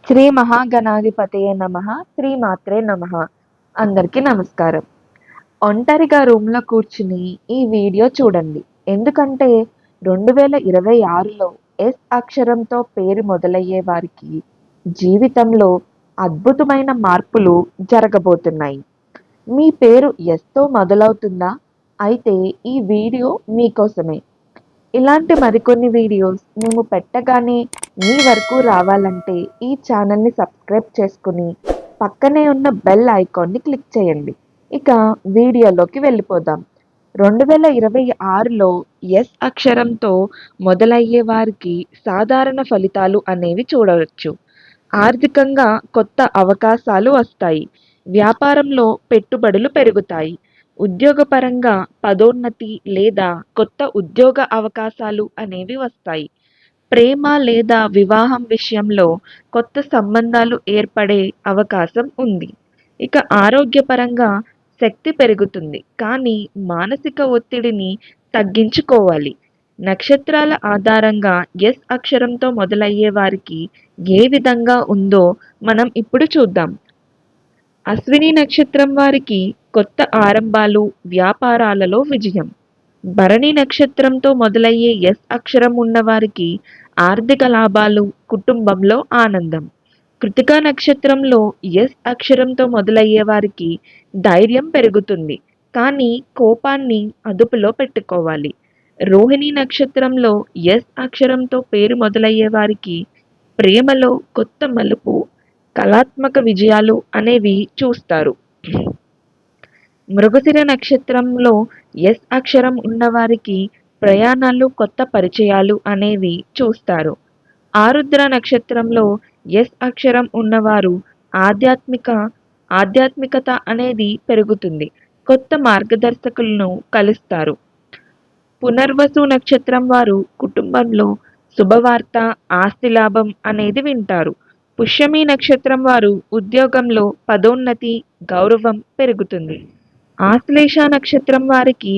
శ్రీ మహాగణాధిపతయే నమః. శ్రీమాత్రే నమః. అందరికీ నమస్కారం. ఒంటరిగా రూమ్‌లో కూర్చుని ఈ వీడియో చూడండి. ఎందుకంటే 2026లో ఎస్ అక్షరంతో పేరు మొదలయ్యే వారికి జీవితంలో అద్భుతమైన మార్పులు జరగబోతున్నాయి. మీ పేరు ఎస్‌తో మొదలవుతుందా? అయితే ఈ వీడియో మీకోసమే. ఇలాంటి మరికొన్ని వీడియోస్ మేము పెట్టగానే మీ వరకు రావాలంటే ఈ ఛానల్ని సబ్స్క్రైబ్ చేసుకుని పక్కనే ఉన్న బెల్ ఐకాన్ని క్లిక్ చేయండి. ఇక వీడియోలోకి వెళ్ళిపోదాం. 2026లో ఎస్ అక్షరంతో మొదలయ్యే వారికి సాధారణ ఫలితాలు అనేవి చూడవచ్చు. ఆర్థికంగా కొత్త అవకాశాలు వస్తాయి. వ్యాపారంలో పెట్టుబడులు పెరుగుతాయి. ఉద్యోగపరంగా పదోన్నతి లేదా కొత్త ఉద్యోగ అవకాశాలు అనేవి వస్తాయి. ప్రేమ లేదా వివాహం విషయంలో కొత్త సంబంధాలు ఏర్పడే అవకాశం ఉంది. ఇక ఆరోగ్యపరంగా శక్తి పెరుగుతుంది, కానీ మానసిక ఒత్తిడిని తగ్గించుకోవాలి. నక్షత్రాల ఆధారంగా ఎస్ అక్షరంతో మొదలయ్యే వారికి ఏ విధంగా ఉందో మనం ఇప్పుడు చూద్దాం. అశ్విని నక్షత్రం వారికి కొత్త ఆరంభాలు, వ్యాపారాలలో విజయం. భరణి నక్షత్రంతో మొదలయ్యే ఎస్ అక్షరం ఉన్నవారికి ఆర్థిక లాభాలు, కుటుంబంలో ఆనందం. కృతికా నక్షత్రంలో ఎస్ అక్షరంతో మొదలయ్యే వారికి ధైర్యం పెరుగుతుంది, కానీ కోపాన్ని అదుపులో పెట్టుకోవాలి. రోహిణి నక్షత్రంలో ఎస్ అక్షరంతో పేరు మొదలయ్యే వారికి ప్రేమలో కొత్త మలుపు, కళాత్మక విజయాలు అనేవి చూస్తారు. మృగశిర నక్షత్రంలో ఎస్ అక్షరం ఉన్నవారికి ప్రయాణాలు, కొత్త పరిచయాలు అనేవి చూస్తారు. ఆరుద్ర నక్షత్రంలో ఎస్ అక్షరం ఉన్నవారు ఆధ్యాత్మికత అనేది పెరుగుతుంది. కొత్త మార్గదర్శకులను కలుస్తారు. పునర్వసు నక్షత్రం వారు కుటుంబంలో శుభవార్త, ఆస్తి లాభం అనేది వింటారు. పుష్యమి నక్షత్రం వారు ఉద్యోగంలో పదోన్నతి, గౌరవం పెరుగుతుంది. ఆశ్లేష నక్షత్రం వారికి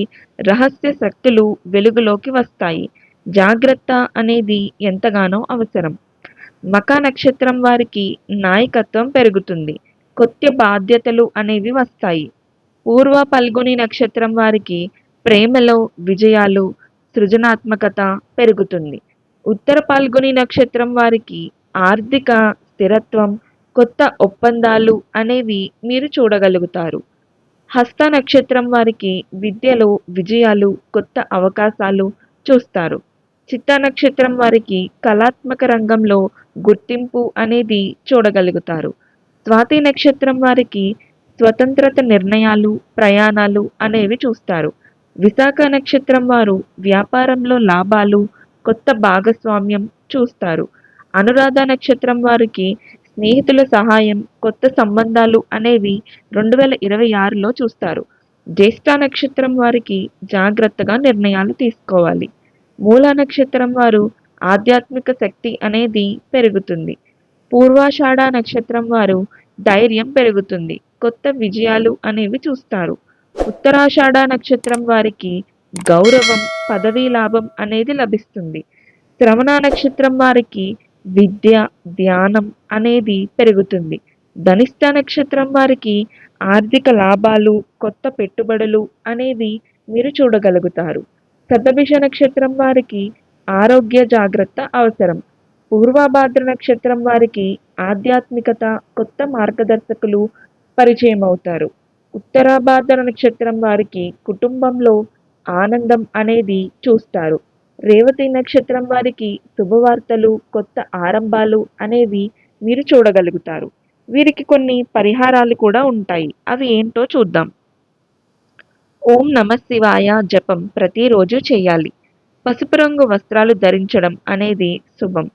రహస్య శక్తులు వెలుగులోకి వస్తాయి. జాగ్రత్త అనేది ఎంతగానో అవసరం. మఖ నక్షత్రం వారికి నాయకత్వం పెరుగుతుంది. కొత్త బాధ్యతలు అనేవి వస్తాయి. పూర్వ పల్గుని నక్షత్రం వారికి ప్రేమలో విజయాలు, సృజనాత్మకత పెరుగుతుంది. ఉత్తర పల్గుని నక్షత్రం వారికి ఆర్థిక స్థిరత్వం, కొత్త ఒప్పందాలు అనేవి మీరు చూడగలుగుతారు. హస్త నక్షత్రం వారికి విద్యలో విజయాలు, కొత్త అవకాశాలు చూస్తారు. చిత్త నక్షత్రం వారికి కళాత్మక రంగంలో గుర్తింపు అనేది చూడగలుగుతారు. స్వాతి నక్షత్రం వారికి స్వతంత్రత నిర్ణయాలు, ప్రయాణాలు అనేవి చూస్తారు. విశాఖ నక్షత్రం వారు వ్యాపారంలో లాభాలు, కొత్త భాగస్వామ్యం చూస్తారు. అనురాధ నక్షత్రం వారికి స్నేహితుల సహాయం, కొత్త సంబంధాలు అనేవి 2026లో చూస్తారు. జ్యేష్ఠ నక్షత్రం వారికి జాగ్రత్తగా నిర్ణయాలు తీసుకోవాలి. మూల నక్షత్రం వారు ఆధ్యాత్మిక శక్తి అనేది పెరుగుతుంది. పూర్వాషాఢ నక్షత్రం వారు ధైర్యం పెరుగుతుంది. కొత్త విజయాలు అనేవి చూస్తారు. ఉత్తరాషాఢ నక్షత్రం వారికి గౌరవం, పదవీ లాభం అనేది లభిస్తుంది. శ్రవణ నక్షత్రం వారికి విద్య, ధ్యానం అనేది పెరుగుతుంది. ధనిష్ట నక్షత్రం వారికి ఆర్థిక లాభాలు, కొత్త పెట్టుబడులు అనేవి మీరు చూడగలుగుతారు. శతభిష నక్షత్రం వారికి ఆరోగ్య జాగ్రత్త అవసరం. పూర్వభాద్ర నక్షత్రం వారికి ఆధ్యాత్మికత, కొత్త మార్గదర్శకులు పరిచయం అవుతారు. ఉత్తరాభాద్ర నక్షత్రం వారికి కుటుంబంలో ఆనందం అనేది చూస్తారు. రేవతి నక్షత్రం వారికి శుభవార్తలు, కొత్త ఆరంభాలు అనేవి మీరు చూడగలుగుతారు. వీరికి కొన్ని పరిహారాలు కూడా ఉంటాయి. అవి ఏంటో చూద్దాం. ఓం నమః శివాయ జపం ప్రతిరోజు చేయాలి. పసుపు రంగు వస్త్రాలు ధరించడం అనేది శుభం.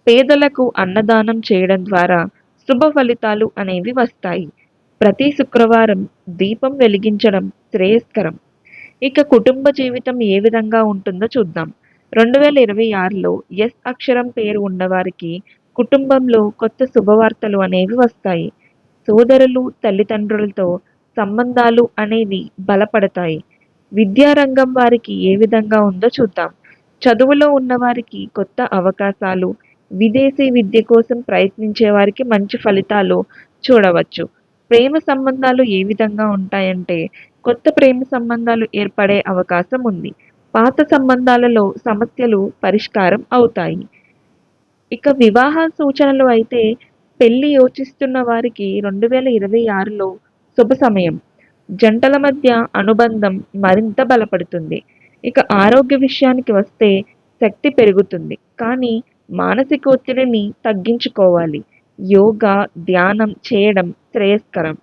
పేదలకు అన్నదానం చేయడం ద్వారా శుభ ఫలితాలు అనేవి వస్తాయి. ప్రతి శుక్రవారం దీపం వెలిగించడం శ్రేయస్కరం. ఇక కుటుంబ జీవితం ఏ విధంగా ఉంటుందో చూద్దాం. 2026లో ఎస్ అక్షరం పేరు ఉన్నవారికి కుటుంబంలో కొత్త శుభవార్తలు అనేవి వస్తాయి. సోదరులు, తల్లిదండ్రులతో సంబంధాలు అనేవి బలపడతాయి. విద్యారంగం వారికి ఏ విధంగా ఉందో చూద్దాం. చదువులో ఉన్నవారికి కొత్త అవకాశాలు, విదేశీ విద్య కోసం ప్రయత్నించే వారికి మంచి ఫలితాలు చూడవచ్చు. ప్రేమ సంబంధాలు ఏ విధంగా ఉంటాయంటే, కొత్త ప్రేమ సంబంధాలు ఏర్పడే అవకాశం ఉంది. పాత సంబంధాలలో సమస్యలు పరిష్కారం అవుతాయి. ఇక వివాహ సూచనలు అయితే పెళ్లి యోచిస్తున్న వారికి 2026లో శుభ సమయం. జంటల మధ్య అనుబంధం మరింత బలపడుతుంది. ఇక ఆరోగ్య విషయానికి వస్తే శక్తి పెరుగుతుంది. కానీ మానసిక ఒత్తిడిని తగ్గించుకోవాలి. యోగా, ధ్యానం చేయడం శ్రేయస్కరం.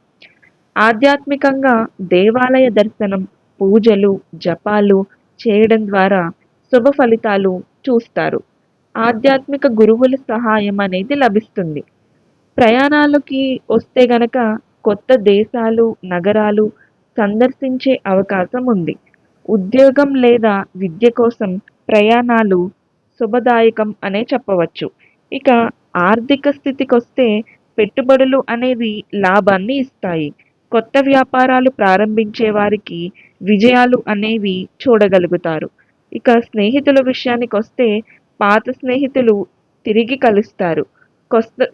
ఆధ్యాత్మికంగా దేవాలయ దర్శనం, పూజలు, జపాలు చేయడం ద్వారా శుభ ఫలితాలు చూస్తారు. ఆధ్యాత్మిక గురువుల సహాయం అనేది లభిస్తుంది. ప్రయాణాలకి వస్తే గనక కొత్త దేశాలు, నగరాలు సందర్శించే అవకాశం ఉంది. ఉద్యోగం లేదా విద్య కోసం ప్రయాణాలు శుభదాయకం అనే చెప్పవచ్చు. ఇక ఆర్థిక స్థితికొస్తే పెట్టుబడులు అనేవి లాభాన్ని ఇస్తాయి. కొత్త వ్యాపారాలు ప్రారంభించే వారికి విజయాలు అనేవి చూడగలుగుతారు. ఇక స్నేహితుల విషయానికొస్తే పాత స్నేహితులు తిరిగి కలుస్తారు.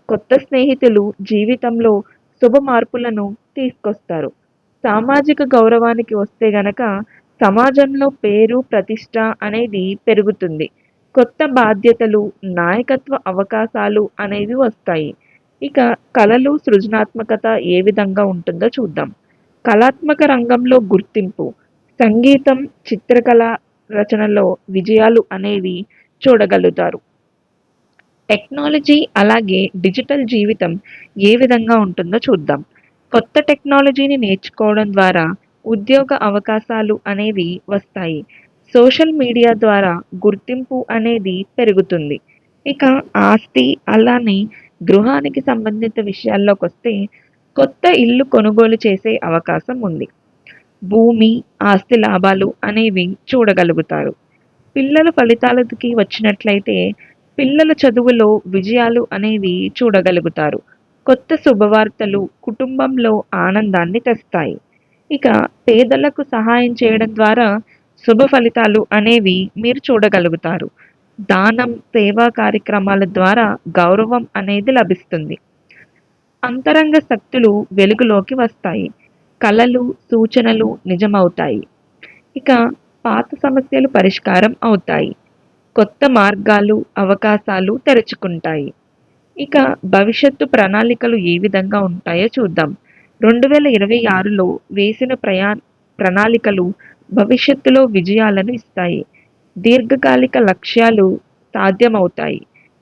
కొత్త స్నేహితులు జీవితంలో శుభ మార్పులను తీసుకొస్తారు. సామాజిక గౌరవానికి వస్తే గనక సమాజంలో పేరు, ప్రతిష్ట అనేది పెరుగుతుంది. కొత్త బాధ్యతలు, నాయకత్వ అవకాశాలు అనేవి వస్తాయి. ఇక కళలు, సృజనాత్మకత ఏ విధంగా ఉంటుందో చూద్దాం. కళాత్మక రంగంలో గుర్తింపు, సంగీతం, చిత్రకళ రచనలో విజయాలు అనేవి చూడగలుగుతారు. టెక్నాలజీ అలాగే డిజిటల్ జీవితం ఏ విధంగా ఉంటుందో చూద్దాం. కొత్త టెక్నాలజీని నేర్చుకోవడం ద్వారా ఉద్యోగ అవకాశాలు అనేవి వస్తాయి. సోషల్ మీడియా ద్వారా గుర్తింపు అనేది పెరుగుతుంది. ఇక ఆస్తి అలానే గృహానికి సంబంధిత విషయాల్లోకొస్తే కొత్త ఇల్లు కొనుగోలు చేసే అవకాశం ఉంది. భూమి, ఆస్తి లాభాలు అనేవి చూడగలుగుతారు. పిల్లల ఫలితాలకి వచ్చినట్లయితే పిల్లల చదువులో విజయాలు అనేవి చూడగలుగుతారు. కొత్త శుభవార్తలు కుటుంబంలో ఆనందాన్ని తెస్తాయి. ఇక పేదలకు సహాయం చేయడం ద్వారా శుభ ఫలితాలు అనేవి మీరు చూడగలుగుతారు. దానం, సేవా కార్యక్రమాల ద్వారా గౌరవం అనేది లభిస్తుంది. అంతరంగ శక్తులు వెలుగులోకి వస్తాయి. కలలు, సూచనలు నిజమవుతాయి. ఇక పాత సమస్యలు పరిష్కారం అవుతాయి. కొత్త మార్గాలు, అవకాశాలు తెరుచుకుంటాయి. ఇక భవిష్యత్తు ప్రణాళికలు ఏ విధంగా ఉంటాయో చూద్దాం. 2026లో వేసిన ప్రణాళికలు భవిష్యత్తులో విజయాలను ఇస్తాయి. దీర్ఘకాలిక లక్ష్యాలు సాధ్యమవుతాయి.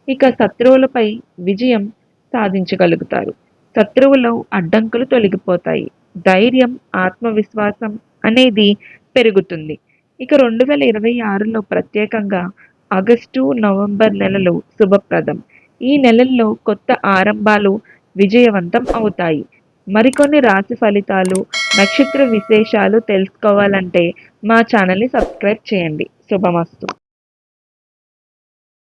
ఇక శత్రువులపై విజయం సాధించగలుగుతారు. శత్రువుల అడ్డంకులు తొలగిపోతాయి. ధైర్యం, ఆత్మవిశ్వాసం అనేది పెరుగుతుంది. ఇక 2026లో ప్రత్యేకంగా ఆగస్టు, నవంబర్ నెలలు శుభప్రదం. ఈ నెలల్లో కొత్త ఆరంభాలు విజయవంతం అవుతాయి. మరికొన్ని రాశి ఫలితాలు, నక్షత్ర విశేషాలు తెలుసుకోవాలంటే మా ఛానల్ని సబ్స్క్రైబ్ చేయండి. శుభమస్తు.